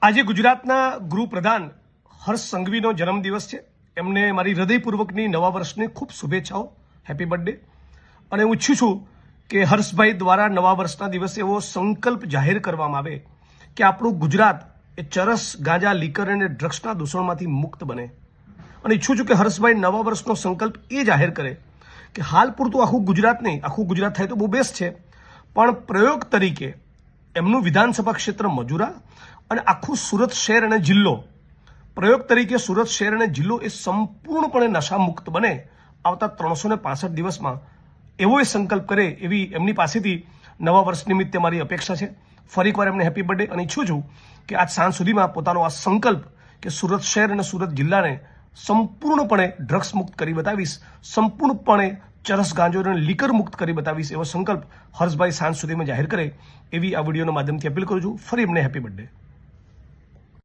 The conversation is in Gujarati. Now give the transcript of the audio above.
આજે ગુજરાતના ગૃહપ્રધાન હર્ષ સંઘવીનો જન્મદિવસ છે। એમને મારી હૃદયપૂર્વકની નવા વર્ષની ખૂબ શુભેચ્છાઓ, હેપી બર્થડે। અને હું ઈચ્છું છું કે હર્ષભાઈ દ્વારા નવા વર્ષના દિવસે એવો સંકલ્પ જાહેર કરવામાં આવે કે આપણું ગુજરાત એ ચરસ, ગાંજા, લીકર અને ડ્રગ્સના દૂષણમાંથી મુક્ત બને। અને ઈચ્છું છું કે હર્ષભાઈ નવા વર્ષનો સંકલ્પ એ જાહેર કરે કે હાલ પૂરતું આખું ગુજરાત નહીં, આખું ગુજરાત થાય તો બહુ બેસ્ટ છે, પણ પ્રયોગ તરીકે એમનું વિધાનસભા ક્ષેત્ર મજુરા અને આખું સુરત શહેર અને જિલ્લો, પ્રયોગ તરીકે સુરત શહેર અને જિલ્લો એ સંપૂર્ણપણે નશામુક્ત બને આવતા 365 દિવસમાં, એવો એ સંકલ્પ કરે એવી એમની પાસેથી નવા વર્ષ નિમિત્તે મારી અપેક્ષા છે। ફરી એકવાર એમને હેપી બર્થડે અને ઈચ્છું છું કે આજ સાંજ સુધીમાં પોતાનો આ સંકલ્પ કે સુરત શહેર અને સુરત જિલ્લાને સંપૂર્ણપણે ડ્રગ્સ મુક્ત કરી બતાવીશ, સંપૂર્ણપણે ચરસ, ગાંજો અને લીકર મુક્ત કરી બતાવીશ એવો સંકલ્પ હર્ષભાઈ સાંજ સુધીમાં જાહેર કરે એવી આ વિડીયોના માધ્યમથી અપીલ કરું છું। ફરી એમને હેપી બર્થડે।